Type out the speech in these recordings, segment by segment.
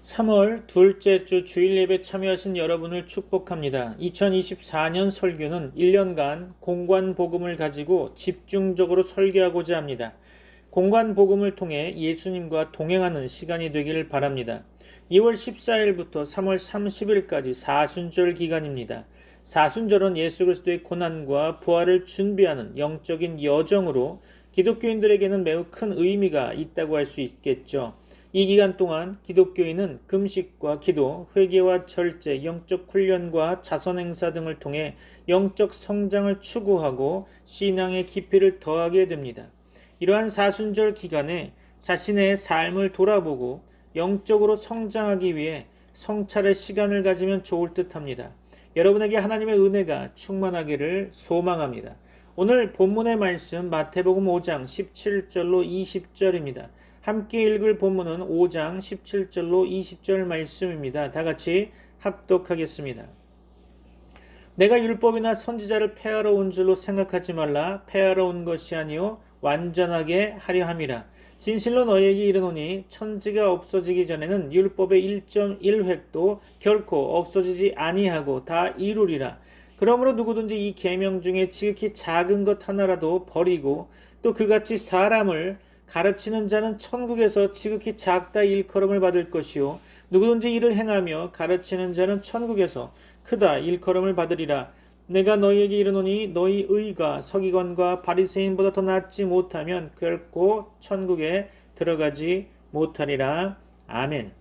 3월 둘째 주 주일 예배 참여하신 여러분을 축복합니다. 2024년 설교는 1년간 공관 복음을 가지고 집중적으로 설교하고자 합니다. 공관 복음을 통해 예수님과 동행하는 시간이 되기를 바랍니다. 2월 14일부터 3월 30일까지 사순절 기간입니다. 사순절은 예수 그리스도의 고난과 부활을 준비하는 영적인 여정으로 기독교인들에게는 매우 큰 의미가 있다고 할 수 있겠죠. 이 기간 동안 기독교인은 금식과 기도, 회개와 절제, 영적 훈련과 자선 행사 등을 통해 영적 성장을 추구하고 신앙의 깊이를 더하게 됩니다. 이러한 사순절 기간에 자신의 삶을 돌아보고 영적으로 성장하기 위해 성찰의 시간을 가지면 좋을 듯합니다. 여러분에게 하나님의 은혜가 충만하기를 소망합니다. 오늘 본문의 말씀 마태복음 5장 17절로 20절입니다. 함께 읽을 본문은 5장 17절로 20절 말씀입니다. 다 같이 합독하겠습니다. 내가 율법이나 선지자를 폐하러 온 줄로 생각하지 말라. 폐하러 온 것이 아니요 완전하게 하려 함이라. 진실로 너희에게 이르노니 천지가 없어지기 전에는 율법의 1.1획도 결코 없어지지 아니하고 다 이루리라. 그러므로 누구든지 이 계명 중에 지극히 작은 것 하나라도 버리고 또 그같이 사람을 가르치는 자는 천국에서 지극히 작다 일컬음을 받을 것이요 누구든지 이를 행하며 가르치는 자는 천국에서 크다 일컬음을 받으리라. 내가 너희에게 이르노니 너희 의가 서기관과 바리새인보다 더 낫지 못하면 결코 천국에 들어가지 못하리라. 아멘.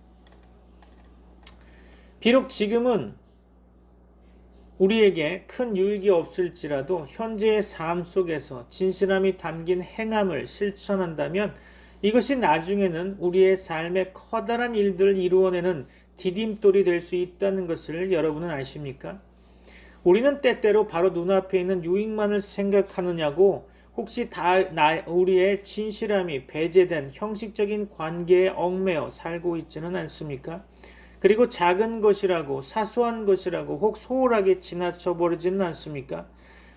비록 지금은 우리에게 큰 유익이 없을지라도 현재의 삶 속에서 진실함이 담긴 행함을 실천한다면 이것이 나중에는 우리의 삶에 커다란 일들을 이루어내는 디딤돌이 될 수 있다는 것을 여러분은 아십니까? 우리는 때때로 바로 눈앞에 있는 유익만을 생각하느냐고 혹시 우리의 진실함이 배제된 형식적인 관계에 얽매여 살고 있지는 않습니까? 그리고 작은 것이라고 사소한 것이라고 혹 소홀하게 지나쳐 버리지는 않습니까?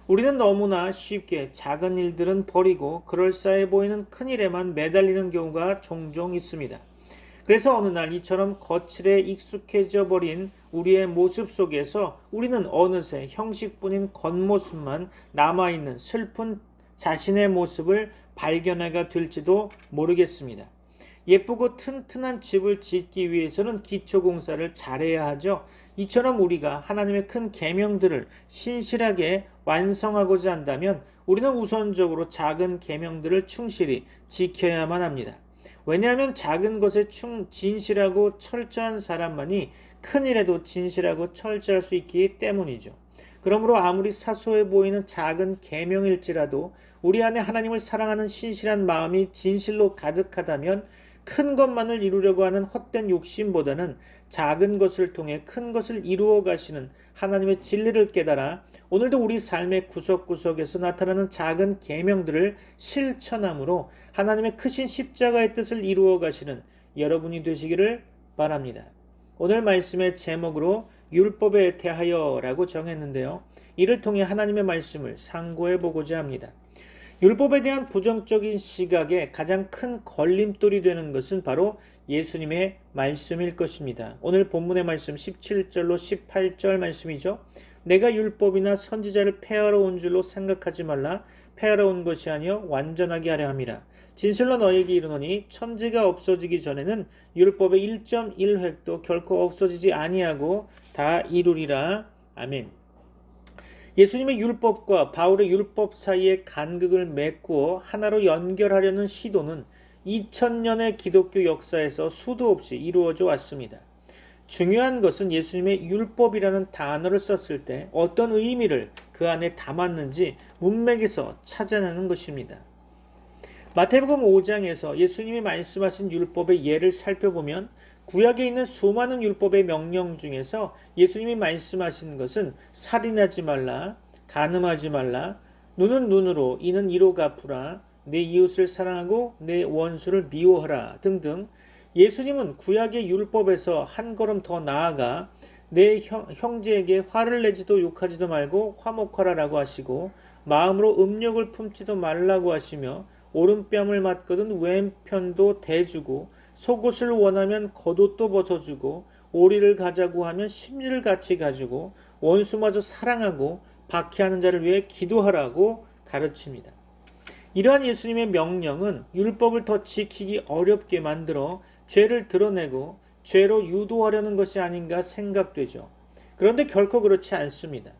우리는 너무나 쉽게 작은 일들은 버리고 그럴싸해 보이는 큰 일에만 매달리는 경우가 종종 있습니다. 그래서 어느 날 이처럼 거칠에 익숙해져 버린 우리의 모습 속에서 우리는 어느새 형식뿐인 겉모습만 남아있는 슬픈 자신의 모습을 발견하게 될지도 모르겠습니다. 예쁘고 튼튼한 집을 짓기 위해서는 기초공사를 잘해야 하죠. 이처럼 우리가 하나님의 큰 계명들을 신실하게 완성하고자 한다면 우리는 우선적으로 작은 계명들을 충실히 지켜야만 합니다. 왜냐하면 작은 것에 진실하고 철저한 사람만이 큰 일에도 진실하고 철저할 수 있기 때문이죠. 그러므로 아무리 사소해 보이는 작은 계명일지라도 우리 안에 하나님을 사랑하는 신실한 마음이 진실로 가득하다면 큰 것만을 이루려고 하는 헛된 욕심보다는 작은 것을 통해 큰 것을 이루어 가시는 하나님의 진리를 깨달아 오늘도 우리 삶의 구석구석에서 나타나는 작은 계명들을 실천함으로 하나님의 크신 십자가의 뜻을 이루어 가시는 여러분이 되시기를 바랍니다. 오늘 말씀의 제목으로 율법에 대하여라고 정했는데요. 이를 통해 하나님의 말씀을 상고해 보고자 합니다. 율법에 대한 부정적인 시각에 가장 큰 걸림돌이 되는 것은 바로 예수님의 말씀일 것입니다. 오늘 본문의 말씀 17절로 18절 말씀이죠. 내가 율법이나 선지자를 폐하러 온 줄로 생각하지 말라. 폐하러 온 것이 아니요 완전하게 하려 함이라. 진실로 너희에게 이르노니 천지가 없어지기 전에는 율법의 1.1획도 결코 없어지지 아니하고 다 이루리라. 아멘. 예수님의 율법과 바울의 율법 사이의 간극을 메꾸어 하나로 연결하려는 시도는 2000년의 기독교 역사에서 수도 없이 이루어져 왔습니다. 중요한 것은 예수님의 율법이라는 단어를 썼을 때 어떤 의미를 그 안에 담았는지 문맥에서 찾아내는 것입니다. 마태복음 5장에서 예수님이 말씀하신 율법의 예를 살펴보면 구약에 있는 수많은 율법의 명령 중에서 예수님이 말씀하신 것은 살인하지 말라, 간음하지 말라, 눈은 눈으로, 이는 이로 갚으라, 내 이웃을 사랑하고 내 원수를 미워하라 등등 예수님은 구약의 율법에서 한 걸음 더 나아가 내 형제에게 화를 내지도 욕하지도 말고 화목하라라고 하시고 마음으로 음욕을 품지도 말라고 하시며 오른뺨을 맞거든 왼편도 대주고 속옷을 원하면 겉옷도 벗어주고 오리를 가자고 하면 심리를 같이 가지고 원수마저 사랑하고 박해하는 자를 위해 기도하라고 가르칩니다. 이러한 예수님의 명령은 율법을 더 지키기 어렵게 만들어 죄를 드러내고 죄로 유도하려는 것이 아닌가 생각되죠. 그런데 결코 그렇지 않습니다.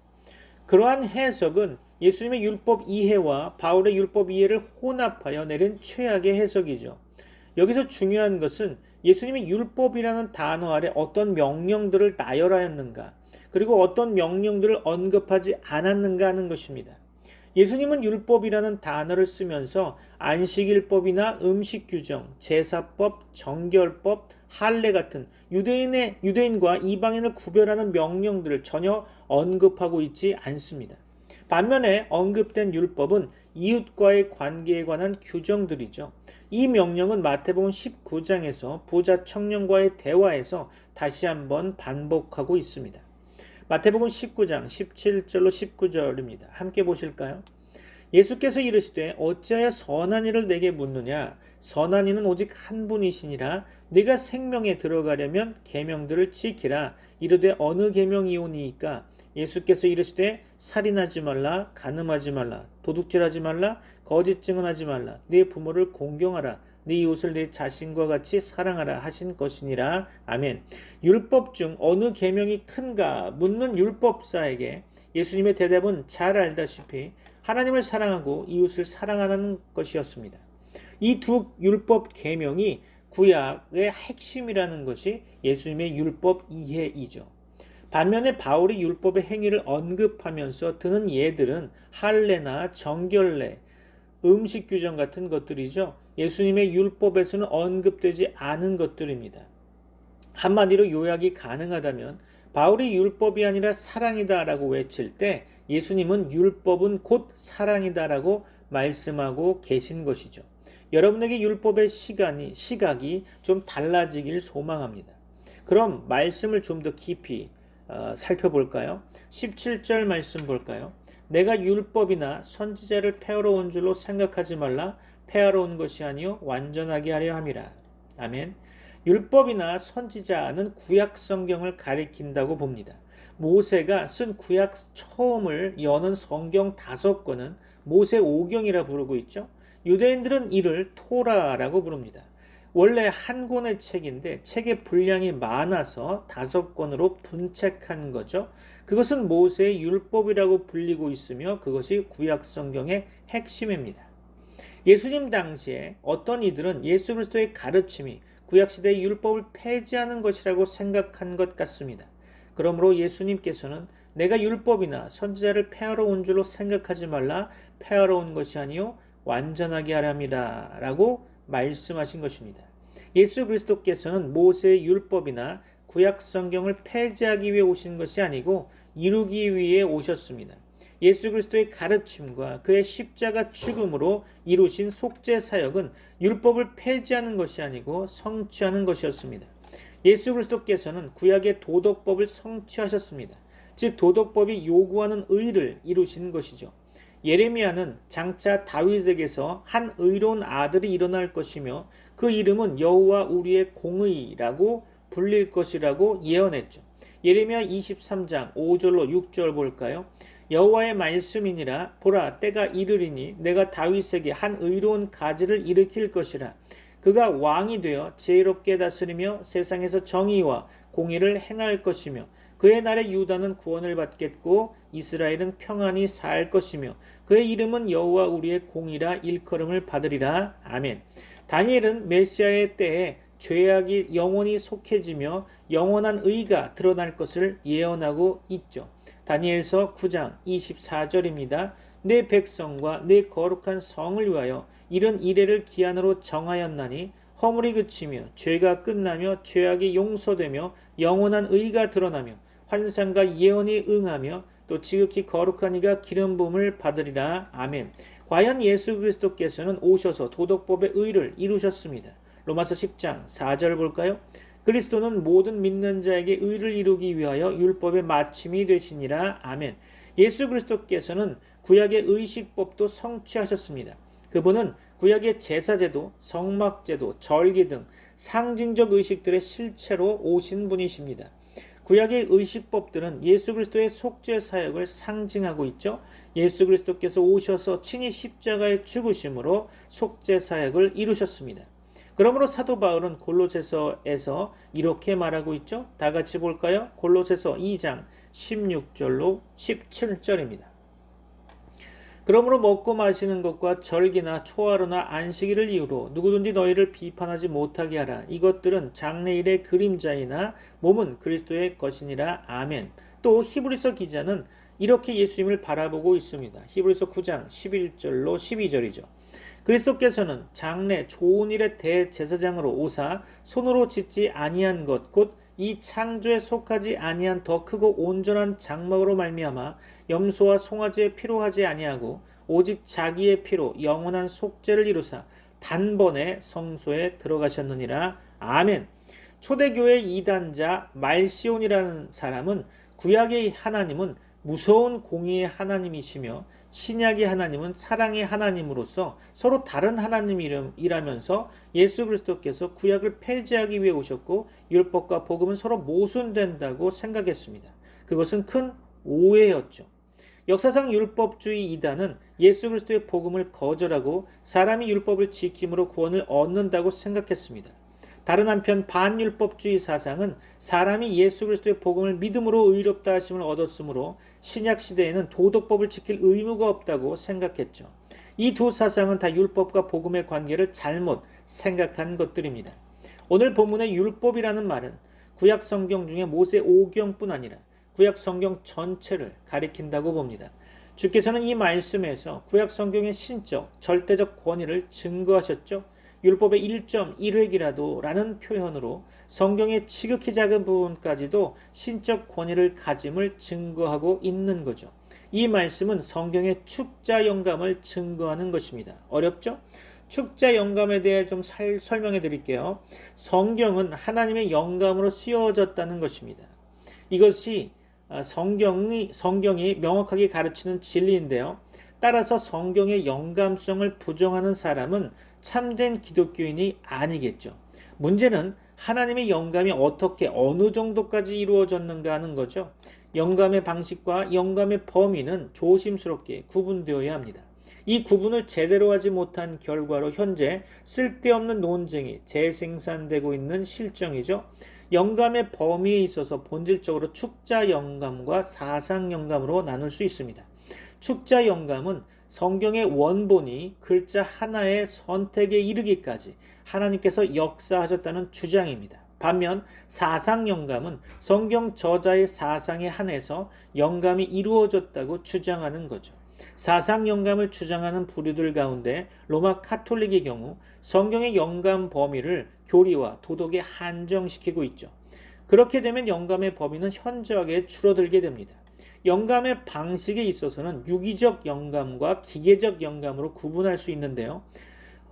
그러한 해석은 예수님의 율법 이해와 바울의 율법 이해를 혼합하여 내린 최악의 해석이죠. 여기서 중요한 것은 예수님이 율법이라는 단어 아래 어떤 명령들을 나열하였는가, 그리고 어떤 명령들을 언급하지 않았는가 하는 것입니다. 예수님은 율법이라는 단어를 쓰면서 안식일법이나 음식 규정, 제사법, 정결법, 할례 같은 유대인과 이방인을 구별하는 명령들을 전혀 언급하고 있지 않습니다. 반면에 언급된 율법은 이웃과의 관계에 관한 규정들이죠. 이 명령은 마태복음 19장에서 부자 청년과의 대화에서 다시 한번 반복하고 있습니다. 마태복음 19장 17절로 19절입니다. 함께 보실까요? 예수께서 이르시되 어찌하여 선한 이를 내게 묻느냐? 선한 이는 오직 한 분이시니라. 네가 생명에 들어가려면 계명들을 지키라. 이르되 어느 계명이오니이까? 예수께서 이르시되 살인하지 말라, 간음하지 말라, 도둑질하지 말라, 거짓 증언하지 말라, 네 부모를 공경하라, 네 이웃을 네 자신과 같이 사랑하라 하신 것이니라. 아멘. 율법 중 어느 계명이 큰가 묻는 율법사에게 예수님의 대답은 잘 알다시피 하나님을 사랑하고 이웃을 사랑하는 것이었습니다. 이 두 율법 계명이 구약의 핵심이라는 것이 예수님의 율법 이해이죠. 반면에 바울이 율법의 행위를 언급하면서 드는 예들은 할례나 정결례, 음식 규정 같은 것들이죠. 예수님의 율법에서는 언급되지 않은 것들입니다. 한마디로 요약이 가능하다면 바울이 율법이 아니라 사랑이다라고 외칠 때 예수님은 율법은 곧 사랑이다라고 말씀하고 계신 것이죠. 여러분에게 율법의 시각이 좀 달라지길 소망합니다. 그럼 말씀을 좀 더 깊이 살펴볼까요? 17절 말씀 볼까요? 내가 율법이나 선지자를 폐하러 온 줄로 생각하지 말라. 폐하러 온 것이 아니요 완전하게 하려 함이라. 아멘. 율법이나 선지자는 구약 성경을 가리킨다고 봅니다. 모세가 쓴 구약 처음을 여는 성경 5권은 모세 오경이라 부르고 있죠. 유대인들은 이를 토라라고 부릅니다. 원래 한 권의 책인데 책의 분량이 많아서 5권으로 분책한 거죠. 그것은 모세의 율법이라고 불리고 있으며 그것이 구약 성경의 핵심입니다. 예수님 당시에 어떤 이들은 예수 그리스도의 가르침이 구약시대의 율법을 폐지하는 것이라고 생각한 것 같습니다. 그러므로 예수님께서는 내가 율법이나 선지자를 폐하러 온 줄로 생각하지 말라. 폐하러 온 것이 아니요 완전하게 하려 합니다 라고 말씀하신 것입니다. 예수 그리스도께서는 모세의 율법이나 구약 성경을 폐지하기 위해 오신 것이 아니고 이루기 위해 오셨습니다. 예수 그리스도의 가르침과 그의 십자가 죽음으로 이루신 속죄 사역은 율법을 폐지하는 것이 아니고 성취하는 것이었습니다. 예수 그리스도께서는 구약의 도덕법을 성취하셨습니다. 즉 도덕법이 요구하는 의를 이루신 것이죠. 예레미야는 장차 다윗에게서 한 의로운 아들이 일어날 것이며 그 이름은 여호와 우리의 공의라고 불릴 것이라고 예언했죠. 예레미야 23장 5절로 6절 볼까요? 여호와의 말씀이니라. 보라 때가 이르리니 내가 다윗에게 한 의로운 가지를 일으킬 것이라. 그가 왕이 되어 지혜롭게 다스리며 세상에서 정의와 공의를 행할 것이며 그의 날에 유다는 구원을 받겠고 이스라엘은 평안히 살 것이며 그의 이름은 여호와 우리의 공의라 일컬음을 받으리라. 아멘. 다니엘은 메시아의 때에 죄악이 영원히 속해지며 영원한 의가 드러날 것을 예언하고 있죠. 다니엘서 9장 24절입니다. 내 백성과 내 거룩한 성을 위하여 이른 이레를 기한으로 정하였나니 허물이 그치며 죄가 끝나며 죄악이 용서되며 영원한 의가 드러나며 환상과 예언이 응하며 또 지극히 거룩한 이가 기름 부음을 받으리라. 아멘. 과연 예수 그리스도께서는 오셔서 도덕법의 의를 이루셨습니다. 로마서 10장 4절 볼까요? 그리스도는 모든 믿는 자에게 의를 이루기 위하여 율법의 마침이 되시니라. 아멘. 예수 그리스도께서는 구약의 의식법도 성취하셨습니다. 그분은 구약의 제사제도, 성막제도, 절기 등 상징적 의식들의 실체로 오신 분이십니다. 구약의 의식법들은 예수 그리스도의 속죄 사역을 상징하고 있죠. 예수 그리스도께서 오셔서 친히 십자가의 죽으심으로 속죄 사역을 이루셨습니다. 그러므로 사도 바울은 골로새서에서 이렇게 말하고 있죠. 다 같이 볼까요? 골로새서 2장 16절로 17절입니다. 그러므로 먹고 마시는 것과 절기나 초하루나 안식일을 이유로 누구든지 너희를 비판하지 못하게 하라. 이것들은 장래일의 그림자이나 몸은 그리스도의 것이니라. 아멘. 또 히브리서 기자는 이렇게 예수님을 바라보고 있습니다. 히브리서 9장 11절로 12절이죠. 그리스도께서는 장래 좋은 일의 대제사장으로 오사 손으로 짓지 아니한 것 곧 이 창조에 속하지 아니한 더 크고 온전한 장막으로 말미암아 염소와 송아지의 피로 하지 아니하고 오직 자기의 피로 영원한 속죄를 이루사 단번에 성소에 들어가셨느니라. 아멘. 초대교회 이단자 말시온이라는 사람은 구약의 하나님은 무서운 공의의 하나님이시며 신약의 하나님은 사랑의 하나님으로서 서로 다른 하나님이라면서 예수 그리스도께서 구약을 폐지하기 위해 오셨고 율법과 복음은 서로 모순된다고 생각했습니다. 그것은 큰 오해였죠. 역사상 율법주의 이단은 예수 그리스도의 복음을 거절하고 사람이 율법을 지킴으로 구원을 얻는다고 생각했습니다. 다른 한편 반율법주의 사상은 사람이 예수 그리스도의 복음을 믿음으로 의롭다 하심을 얻었으므로 신약 시대에는 도덕법을 지킬 의무가 없다고 생각했죠. 이 두 사상은 다 율법과 복음의 관계를 잘못 생각한 것들입니다. 오늘 본문의 율법이라는 말은 구약 성경 중에 모세 오경뿐 아니라 구약 성경 전체를 가리킨다고 봅니다. 주께서는 이 말씀에서 구약 성경의 신적, 절대적 권위를 증거하셨죠. 율법의 1.1획이라도 라는 표현으로 성경의 지극히 작은 부분까지도 신적 권위를 가짐을 증거하고 있는 거죠. 이 말씀은 성경의 축자 영감을 증거하는 것입니다. 어렵죠? 축자 영감에 대해 좀 설명해 드릴게요. 성경은 하나님의 영감으로 쓰여졌다는 것입니다. 이것이 성경이 명확하게 가르치는 진리인데요. 따라서 성경의 영감성을 부정하는 사람은 참된 기독교인이 아니겠죠. 문제는 하나님의 영감이 어떻게 어느 정도까지 이루어졌는가 하는 거죠. 영감의 방식과 영감의 범위는 조심스럽게 구분되어야 합니다. 이 구분을 제대로 하지 못한 결과로 현재 쓸데없는 논쟁이 재생산되고 있는 실정이죠. 영감의 범위에 있어서 본질적으로 축자 영감과 사상 영감으로 나눌 수 있습니다. 축자 영감은 성경의 원본이 글자 하나의 선택에 이르기까지 하나님께서 역사하셨다는 주장입니다. 반면 사상 영감은 성경 저자의 사상에 한해서 영감이 이루어졌다고 주장하는 거죠. 사상 영감을 주장하는 부류들 가운데 로마 카톨릭의 경우 성경의 영감 범위를 교리와 도덕에 한정시키고 있죠. 그렇게 되면 영감의 범위는 현저하게 줄어들게 됩니다. 영감의 방식에 있어서는 유기적 영감과 기계적 영감으로 구분할 수 있는데요.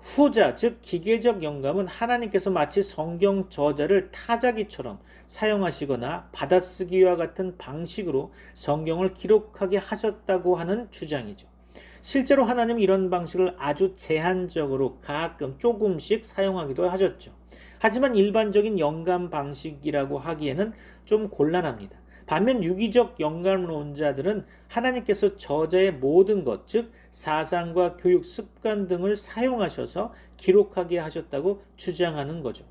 후자, 즉 기계적 영감은 하나님께서 마치 성경 저자를 타자기처럼 사용하시거나 받아쓰기와 같은 방식으로 성경을 기록하게 하셨다고 하는 주장이죠. 실제로 하나님은 이런 방식을 아주 제한적으로 가끔 조금씩 사용하기도 하셨죠. 하지만 일반적인 영감 방식이라고 하기에는 좀 곤란합니다. 반면 유기적 영감론자들은 하나님께서 저자의 모든 것, 즉 사상과 교육, 습관 등을 사용하셔서 기록하게 하셨다고 주장하는 거죠.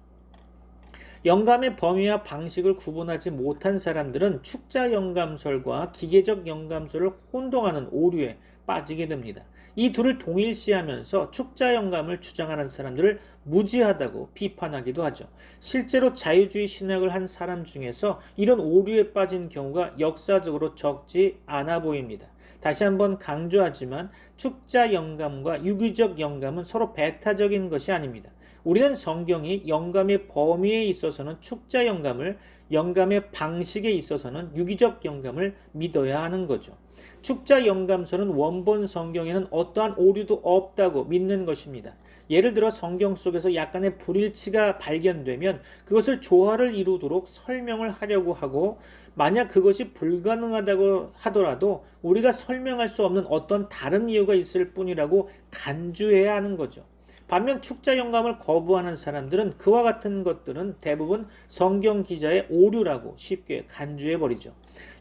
영감의 범위와 방식을 구분하지 못한 사람들은 축자 영감설과 기계적 영감설을 혼동하는 오류에 빠지게 됩니다. 이 둘을 동일시하면서 축자 영감을 주장하는 사람들을 무지하다고 비판하기도 하죠. 실제로 자유주의 신학을 한 사람 중에서 이런 오류에 빠진 경우가 역사적으로 적지 않아 보입니다. 다시 한번 강조하지만 축자 영감과 유기적 영감은 서로 배타적인 것이 아닙니다. 우리는 성경이 영감의 범위에 있어서는 축자 영감을, 영감의 방식에 있어서는 유기적 영감을 믿어야 하는 거죠. 축자 영감서는 원본 성경에는 어떠한 오류도 없다고 믿는 것입니다. 예를 들어 성경 속에서 약간의 불일치가 발견되면 그것을 조화를 이루도록 설명을 하려고 하고, 만약 그것이 불가능하다고 하더라도 우리가 설명할 수 없는 어떤 다른 이유가 있을 뿐이라고 간주해야 하는 거죠. 반면 축자 영감을 거부하는 사람들은 그와 같은 것들은 대부분 성경 기자의 오류라고 쉽게 간주해버리죠.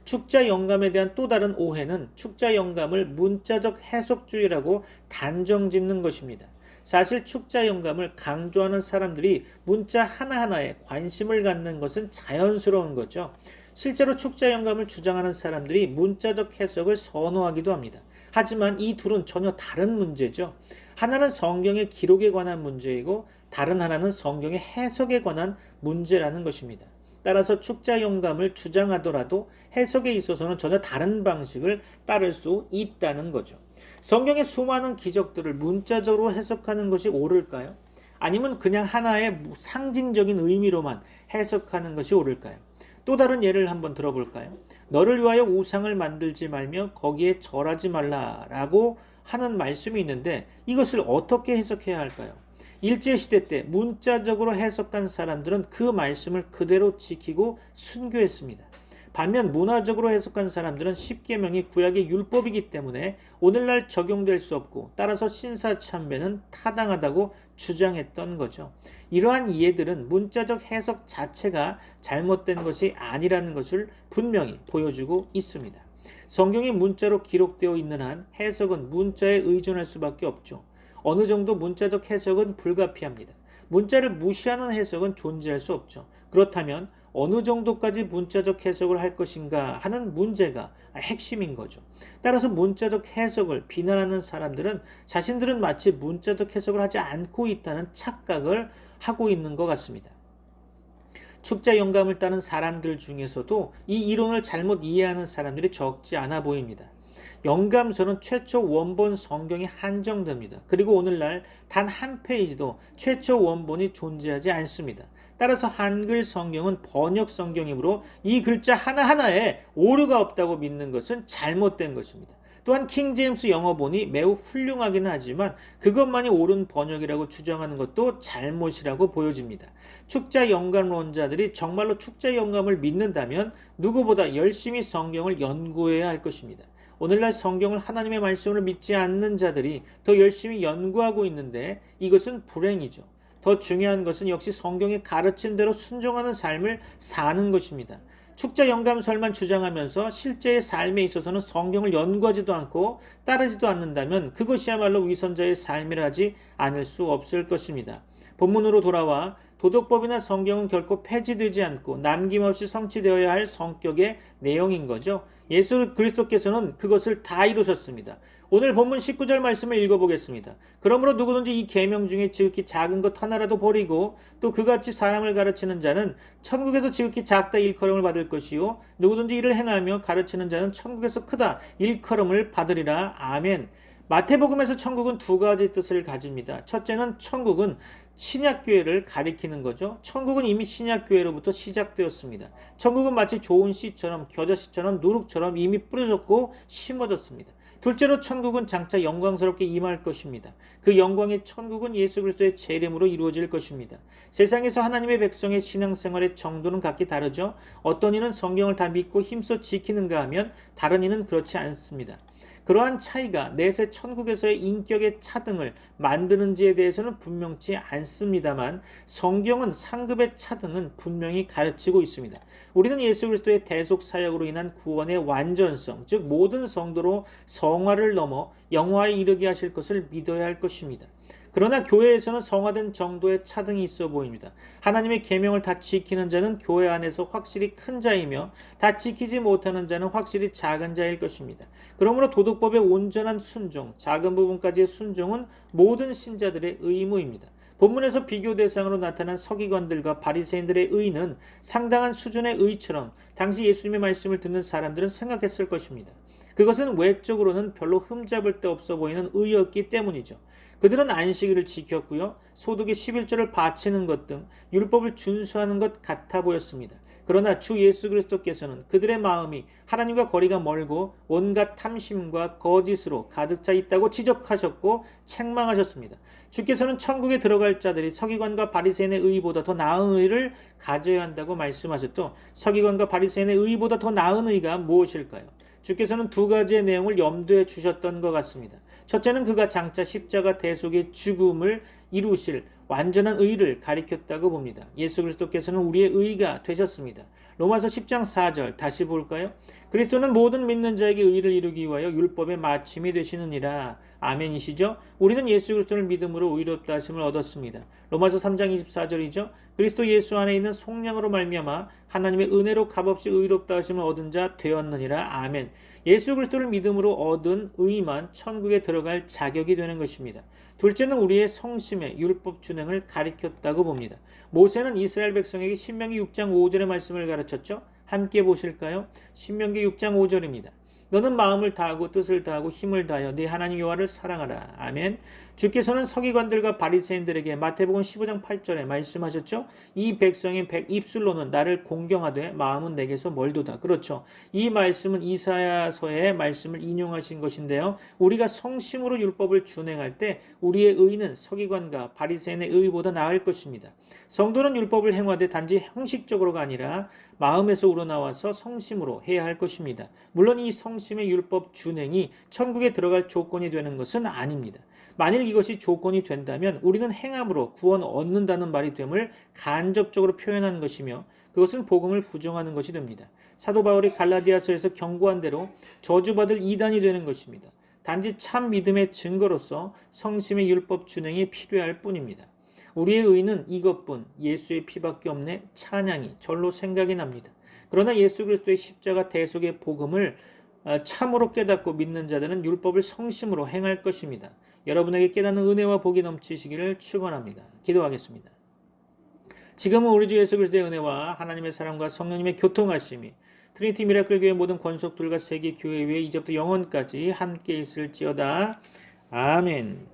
축자 영감에 대한 또 다른 오해는 축자 영감을 문자적 해석주의라고 단정짓는 것입니다. 사실 축자 영감을 강조하는 사람들이 문자 하나하나에 관심을 갖는 것은 자연스러운 거죠. 실제로 축자 영감을 주장하는 사람들이 문자적 해석을 선호하기도 합니다. 하지만 이 둘은 전혀 다른 문제죠. 하나는 성경의 기록에 관한 문제이고 다른 하나는 성경의 해석에 관한 문제라는 것입니다. 따라서 축자 영감을 주장하더라도 해석에 있어서는 전혀 다른 방식을 따를 수 있다는 거죠. 성경의 수많은 기적들을 문자적으로 해석하는 것이 옳을까요? 아니면 그냥 하나의 상징적인 의미로만 해석하는 것이 옳을까요? 또 다른 예를 한번 들어볼까요? 너를 위하여 우상을 만들지 말며 거기에 절하지 말라라고 하는 말씀이 있는데 이것을 어떻게 해석해야 할까요? 일제시대 때 문자적으로 해석한 사람들은 그 말씀을 그대로 지키고 순교했습니다. 반면 문화적으로 해석한 사람들은 십계명이 구약의 율법이기 때문에 오늘날 적용될 수 없고 따라서 신사참배는 타당하다고 주장했던 거죠. 이러한 이해들은 문자적 해석 자체가 잘못된 것이 아니라는 것을 분명히 보여주고 있습니다. 성경이 문자로 기록되어 있는 한 해석은 문자에 의존할 수밖에 없죠. 어느 정도 문자적 해석은 불가피합니다. 문자를 무시하는 해석은 존재할 수 없죠. 그렇다면 어느 정도까지 문자적 해석을 할 것인가 하는 문제가 핵심인 거죠. 따라서 문자적 해석을 비난하는 사람들은 자신들은 마치 문자적 해석을 하지 않고 있다는 착각을 하고 있는 것 같습니다. 축자 영감을 따는 사람들 중에서도 이 이론을 잘못 이해하는 사람들이 적지 않아 보입니다. 영감서는 최초 원본 성경에 한정됩니다. 그리고 오늘날 단 한 페이지도 최초 원본이 존재하지 않습니다. 따라서 한글 성경은 번역 성경이므로 이 글자 하나하나에 오류가 없다고 믿는 것은 잘못된 것입니다. 또한 킹제임스 영어본이 매우 훌륭하기는 하지만 그것만이 옳은 번역이라고 주장하는 것도 잘못이라고 보여집니다. 축자 영감론자들이 정말로 축자 영감을 믿는다면 누구보다 열심히 성경을 연구해야 할 것입니다. 오늘날 성경을 하나님의 말씀으로 믿지 않는 자들이 더 열심히 연구하고 있는데 이것은 불행이죠. 더 중요한 것은 역시 성경의 가르친 대로 순종하는 삶을 사는 것입니다. 축자 영감설만 주장하면서 실제의 삶에 있어서는 성경을 연구하지도 않고 따르지도 않는다면 그것이야말로 위선자의 삶이라 하지 않을 수 없을 것입니다. 본문으로 돌아와 도덕법이나 성경은 결코 폐지되지 않고 남김없이 성취되어야 할 성격의 내용인 거죠. 예수 그리스도께서는 그것을 다 이루셨습니다. 오늘 본문 19절 말씀을 읽어보겠습니다. 그러므로 누구든지 이 계명 중에 지극히 작은 것 하나라도 버리고 또 그같이 사람을 가르치는 자는 천국에서 지극히 작다 일컬음을 받을 것이요 누구든지 이를 행하며 가르치는 자는 천국에서 크다 일컬음을 받으리라. 아멘. 마태복음에서 천국은 두 가지 뜻을 가집니다. 첫째는 천국은 신약교회를 가리키는 거죠. 천국은 이미 신약교회로부터 시작되었습니다. 천국은 마치 좋은 씨처럼 겨자씨처럼 누룩처럼 이미 뿌려졌고 심어졌습니다. 둘째로 천국은 장차 영광스럽게 임할 것입니다. 그 영광의 천국은 예수 그리스도의 재림으로 이루어질 것입니다. 세상에서 하나님의 백성의 신앙생활의 정도는 각기 다르죠. 어떤 이는 성경을 다 믿고 힘써 지키는가 하면 다른 이는 그렇지 않습니다. 그러한 차이가 내세 천국에서의 인격의 차등을 만드는지에 대해서는 분명치 않습니다만 성경은 상급의 차등은 분명히 가르치고 있습니다. 우리는 예수 그리스도의 대속 사역으로 인한 구원의 완전성, 즉 모든 성도로 성화를 넘어 영화에 이르게 하실 것을 믿어야 할 것입니다. 그러나 교회에서는 성화된 정도의 차등이 있어 보입니다. 하나님의 계명을 다 지키는 자는 교회 안에서 확실히 큰 자이며 다 지키지 못하는 자는 확실히 작은 자일 것입니다. 그러므로 도덕법의 온전한 순종, 작은 부분까지의 순종은 모든 신자들의 의무입니다. 본문에서 비교 대상으로 나타난 서기관들과 바리새인들의 의는 상당한 수준의 의처럼 당시 예수님의 말씀을 듣는 사람들은 생각했을 것입니다. 그것은 외적으로는 별로 흠잡을 데 없어 보이는 의였기 때문이죠. 그들은 안식일을 지켰고요. 소득의 11조를 바치는 것 등 율법을 준수하는 것 같아 보였습니다. 그러나 주 예수 그리스도께서는 그들의 마음이 하나님과 거리가 멀고 온갖 탐심과 거짓으로 가득 차 있다고 지적하셨고 책망하셨습니다. 주께서는 천국에 들어갈 자들이 서기관과 바리새인의 의보다 더 나은 의를 가져야 한다고 말씀하셨죠. 서기관과 바리새인의 의보다 더 나은 의가 무엇일까요? 주께서는 두 가지의 내용을 염두에 주셨던 것 같습니다. 첫째는 그가 장차 십자가 대속의 죽음을 이루실 완전한 의를 가리켰다고 봅니다. 예수 그리스도께서는 우리의 의가 되셨습니다. 로마서 10장 4절 다시 볼까요? 그리스도는 모든 믿는 자에게 의를 이루기 위하여 율법의 마침이 되시느니라. 아멘이시죠? 우리는 예수 그리스도를 믿음으로 의롭다 하심을 얻었습니다. 로마서 3장 24절이죠. 그리스도 예수 안에 있는 속량으로 말미암아 하나님의 은혜로 값없이 의롭다 하심을 얻은 자 되었느니라. 아멘. 예수 그리스도를 믿음으로 얻은 의만 천국에 들어갈 자격이 되는 것입니다. 둘째는 우리의 성심의 율법 준행을 가리켰다고 봅니다. 모세는 이스라엘 백성에게 신명기 6장 5절의 말씀을 가르쳤죠. 함께 보실까요? 신명기 6장 5절입니다. 너는 마음을 다하고 뜻을 다하고 힘을 다하여 네 하나님 여호와를 사랑하라. 아멘. 주께서는 서기관들과 바리새인들에게 마태복음 15장 8절에 말씀하셨죠. 이 백성의 입술로는 나를 공경하되 마음은 내게서 멀도다. 그렇죠. 이 말씀은 이사야서의 말씀을 인용하신 것인데요. 우리가 성심으로 율법을 준행할 때 우리의 의는 서기관과 바리새인의 의보다 나을 것입니다. 성도는 율법을 행하되 단지 형식적으로가 아니라 마음에서 우러나와서 성심으로 해야 할 것입니다. 물론 이 성심의 율법 준행이 천국에 들어갈 조건이 되는 것은 아닙니다. 만일 이것이 조건이 된다면 우리는 행함으로 구원 얻는다는 말이 됨을 간접적으로 표현하는 것이며 그것은 복음을 부정하는 것이 됩니다. 사도 바울이 갈라디아서에서 경고한 대로 저주받을 이단이 되는 것입니다. 단지 참 믿음의 증거로서 성심의 율법 준행이 필요할 뿐입니다. 우리의 의는 이것뿐 예수의 피밖에 없네 찬양이 절로 생각이 납니다. 그러나 예수 그리스도의 십자가 대속의 복음을 참으로 깨닫고 믿는 자들은 율법을 성심으로 행할 것입니다. 여러분에게 깨닫는 은혜와 복이 넘치시기를 축원합니다. 기도하겠습니다. 지금은 우리 주 예수 그리스도의 은혜와 하나님의 사랑과 성령님의 교통하심이 트리니티 미라클 교회 모든 권속들과 세계 교회 위에 이제부터 영원까지 함께 있을지어다. 아멘.